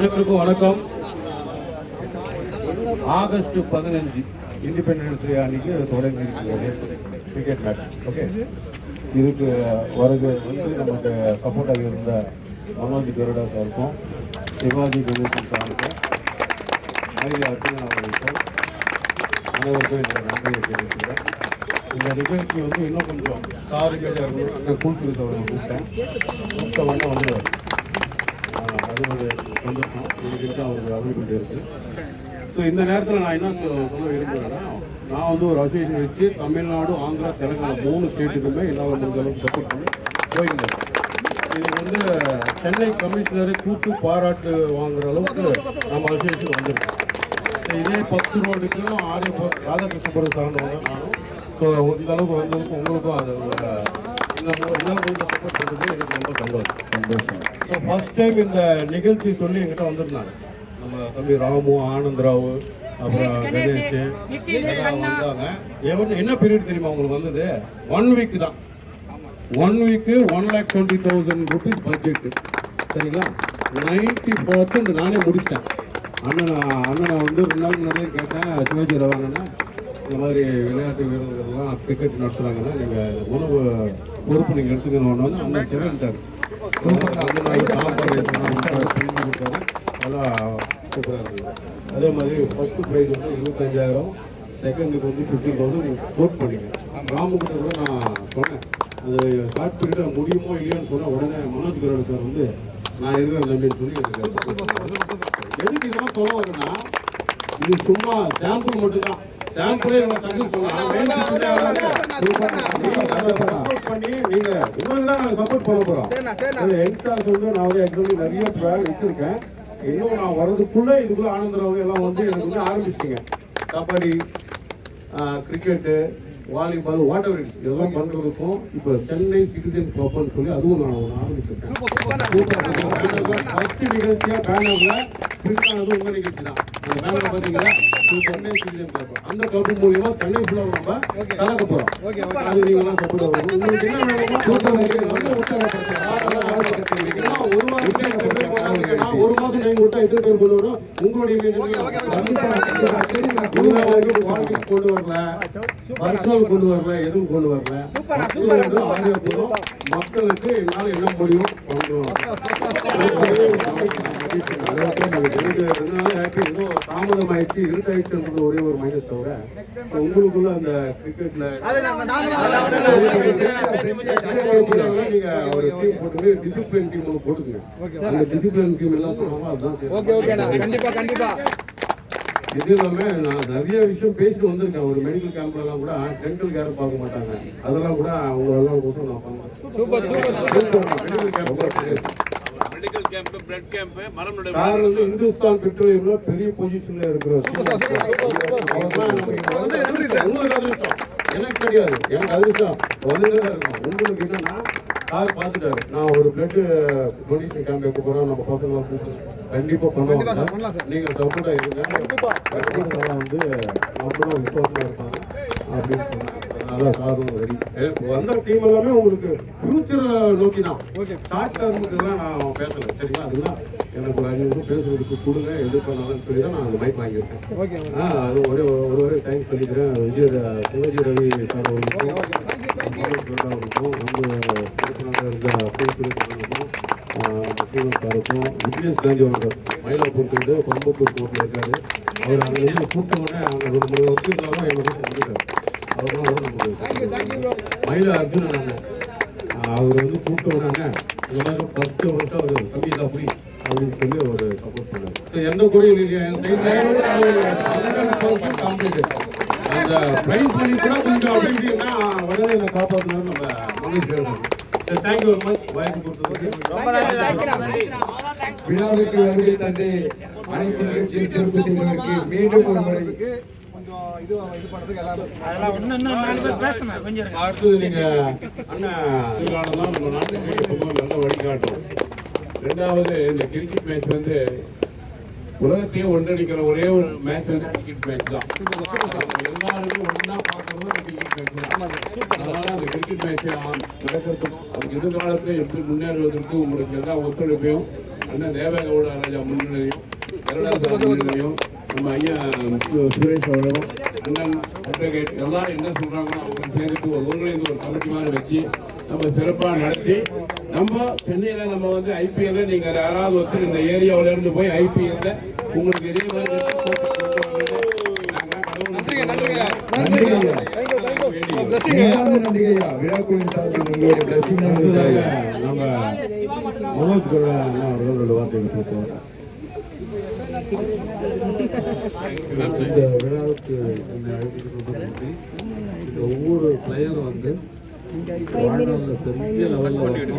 அனைவருக்கும் வணக்கம். August 15 independence day அன்னைக்கு தொடங்கி கிரிக்கெட் மேட்ச். ஓகே, இதுக்கு வரது நமக்கு சப்போர்ட்டாக இருந்த மனோஜ் கருடா சாருக்கும், சிவாஜி கணேசன் சாருக்கும், மயிலி அர்ஜுனன் அவர்களுக்கும் அனைவருக்கும் இந்த நன்றியை தெரிவிக்கிறேன். இந்த நிகழ்ச்சி இன்னும் கொஞ்சம் சாருக்கு அங்கே கூப்பிட்டு கூப்பிட்டேன். கூப்பிட்ட உடனே வந்து அது ஒரு சந்தோஷம். இதுக்கிட்ட அவருக்கு அவைலபிலிட்டி இருக்குது. ஸோ இந்த நேரத்தில் நான் என்ன சொல்ல விரும்புகிறேன்னா, நான் ஒரு அசோசியேஷன் வச்சு தமிழ்நாடு, ஆந்திரா, தெலுங்கானா 3 ஸ்டேட்டுக்குமே என்னால் முடிஞ்ச அளவுக்கு சப்போர்ட் பண்ணி போயிருந்தேன். இது சென்னை கமிஷனரை கூட்டு பாராட்டு வாங்குற அளவுக்கு நம்ம அசோசியேஷன் வந்திருக்கோம். இதே 10 ரோடுக்கும் ராதாகிருஷ்ணபுரம் சார்ந்தவங்க நானும். ஸோ இந்த அளவுக்கு வந்ததுக்கு உங்களுக்கும் அது சப்போர்ட் பண்ணுறது எனக்கு ரொம்ப சந்தோஷம். ஸோ ஃபர்ஸ்ட் டைம் இந்த நிகழ்ச்சி சொல்லி எங்கிட்ட வந்திருந்தாங்க நம்ம தம்பி ராமு, ஆனந்தராவு, அப்புறம் கணேஷ் வந்தாங்க. என்ன பீரியட் தெரியுமா உங்களுக்கு வந்தது? 1 வீக் தான். 1 வீக்கு 1,20,000 rupees பட்ஜெட்டு. சரிங்களா? 90% நானே முடிச்சிட்டேன். அண்ணனை 2 நாள் முன்னாடியே கேட்டேன், சிவாஜி ரவாங்கன்னா இந்த மாதிரி விளையாட்டு வீரர்கள்லாம் கிரிக்கெட் நடத்துகிறாங்கன்னா நீங்கள் உணவு பொறுப்பு நீங்கள் எடுத்துக்கணும். அண்ணன் தெரிவித்தார். அதெல்லாம் சூப்பராக இருக்குது. அதே மாதிரி ஃபஸ்ட்டு ப்ரைஸ் 25,000, செகண்டுக்கு 15,000 ஸ்கோர் பண்ணிங்க. ராமுக்கிட்ட கூட நான் சொன்னேன், அது ஷார்ட் பீரியடாக முடியுமோ இல்லையான்னு சொன்னால் உடனே மனோஜ் கரோட சார் நான் இருக்கிற தம்பின்னு சொல்லி எதுக்கு இதெல்லாம் சொல்ல வரேன்னா, இது சும்மா சாம்பிள் மட்டும்தான். சாம்பிளே சப்போர்ட் பண்ணி நீங்கள் உங்களுக்கு தான் நாங்கள் சப்போர்ட் பண்ண போகிறோம். யங்ஸ்டர்ஸ் நான் ஆக்சுவலி நிறைய ப்ளான் வச்சுருக்கேன். இன்னும் நான் வர்றதுக்குள்ளே இதுக்குள்ளே ஆனந்தராவு எல்லாம் எனக்கு ஆரம்பிச்சிட்டிங்க. Kabaddi, cricket, volleyball, whatever it இதெல்லாம் பண்ணுறதுக்கும் இப்போ சென்னை சிட்டிசன் கிளப்னு சொல்லி அதுவும் நான் ஆரம்பிச்சிருக்கேன். ஃபஸ்ட்டு நிகழ்ச்சியாக பேனரில் பிரித்தானது உங்கள் நிகழ்ச்சி தான். அந்த பேனர் பார்த்தீங்கன்னா சென்னை சிட்டிசன் கிளப், அந்த கிளப் மூலியமாக சென்னை ஃபுல்லாக நம்ம கலக்க போகிறோம். அது நீங்களாம் சப்போர்ட் ஆகும். உங்களுக்கு என்ன வேணுமோ ஒரு மாதம் நீங்கள் விட்டா எத்தனை பேர் கொண்டு வரும்? உங்களுடைய கொண்டு வரல, பர்சனல் கொண்டு வரல, எதுவும் கொண்டு வரல. மக்களுக்கு என்னால் என்ன முடியும் தாமதம் ஆயிடுச்சு, இருட்டாயிடுச்சுன்றது ஒரே ஒரு மைனஸ் தவிர உங்களுக்குள்ள அந்த கிரிக்கெட்ல நீங்க ஒரு டீம் போட்டு டிசிப்ளின் டீம் ஒன்று போட்டுக்கங்க. அந்த டிசிப்ளின் டீம் எல்லாம் சொன்னாங்க. அதுதான் கண்டிப்பா. இது எல்லாமே நான் நிறைய விஷயம் பேசிட்டு வந்திருக்கேன். ஒரு மெடிக்கல் கேம்ப்லாம் கூட டென்டல் கேர் பார்க்க மாட்டாங்க. அதெல்லாம் கூட அவங்களெல்லாம் கூட நான் பண்ணுவேன். இந்துஸ்தான் பெட்ரோலியம்ல பெரிய பொசிஷன்ல இருக்கிறோம். எனக்கு தெரியாது, எனக்கு அதிர்ஷ்டம் வந்துதான் இருக்கும். உங்களுக்கு என்னன்னா சார் பார்த்துட்டாரு, நான் ஒரு பிளட் டொனேஷன் கேம்ப் வைக்க போறோம், நம்ம பசங்களாம் கூப்பிட்டு கண்டிப்பா பண்ணுவாங்க. நீங்க சப்போர்ட்டா இருங்க. நம்மளும் விசுவாசமா இருப்பாங்க அப்படின்னு சொன்னாங்க. அதனால சாரும் ரெடி. வந்த டீம் எல்லாமே உங்களுக்கு ஃபியூச்சரை நோக்கி தான். ஷார்ட் டர்முக்கெல்லாம் நான் பேசலை. சரிங்களா? அதுதான் எனக்கு ஒரு 5 நிமிஷம் பேசுறதுக்கு கொடுங்க, எது பண்ணாலும் சொல்லி தான் நான் அந்த மைக் வாங்கியிருக்கேன். அது ஒரு டைம் சொல்லிக்கிறேன். சிவாஜி ரவி சார் அவர்களுக்கும், அவர்களுக்கும், சாருக்கும், விஜயேஷ் காந்தி அவர்கள் மயிலாப்பூர் கொம்பத்தூர் கோர்ட்டில் இருக்காரு. அவர் அங்கே கூப்பிட்ட உடனே அவங்க 2-3 வருஷம் இருந்தாலும் என்னோட வந்துட்டார். அவர்தான் நமக்கு மயிலா அர்ஜுனன் அண்ணன். அவர் கூப்பிட்ட உடனே இந்த மாதிரி ஃபர்ஸ்ட் வருஷம் அவர் கவிதா அப்படி அப்படின்னு சொல்லி ஒரு சப்போர்ட் பண்ணார். எந்த குறையும் இல்லையா? அந்த ப்ரைஸ் பண்ணி கூட கொஞ்சம் அப்படின்னா உடனே என்னை காப்பாற்றினார் நம்ம மகேஷ். Thank you very much. வாய்ப்பு கொடுத்ததுக்கு விழாவிற்கு வருகை தந்து அனைத்து நிகழ்ச்சியில் சிறப்பு செய்வதற்கு மீண்டும் ஒரு முறை அடுத்தது நீங்க அண்ணன் நம்ம நாட்டுக்கு நல்ல வழிகாட்டும். 2வது இந்த கிரிக்கெட் மேட்ச் உலகத்தையே ஒன்றிணைக்கிற ஒரே ஒரு மேட்ச் கிரிக்கெட் மேட்ச் தான். எல்லாருமே ஒன்னா பார்க்கறது கிரிக்கெட் மேட்ச் தான். அதனால அந்த கிரிக்கெட் மேட்ச் நடக்கிறதுக்கும் அதுக்கு எதிர்காலத்தை எப்படி முன்னேறுவதற்கு உங்களுக்கு எல்லா ஒத்துழைப்பையும் அண்ணன் தேவகவுட ராஜா முன்னிலையும் கருணாசாமி முன்னிலையும் நம்ம ஐயா சுரேஷ் அவர்களும் அண்ணன் அட்வொகேட் எல்லாரும் என்ன சொல்றாங்களோ அவங்க சேர்த்து ஒருங்கிணைந்து ஒரு கமிட்டி மாதிரி வச்சு நம்ம சிறப்பாக நடத்தி நம்ம சென்னையில நம்ம வந்து ஐபிஎல்ல நீங்க யாராவது ஒருத்தர் இந்த ஏரியாவில இருந்து போய் ஐபிஎல்ல உங்களுக்கு இதே மாதிரி நம்ம மனோஜ் குருடா அவர்கள் வார்த்தைகள் பேசுவார். இந்த விழாவுக்கு இந்த ஒவ்வொரு பிளேயரும் வந்து பெரிய லெவலில்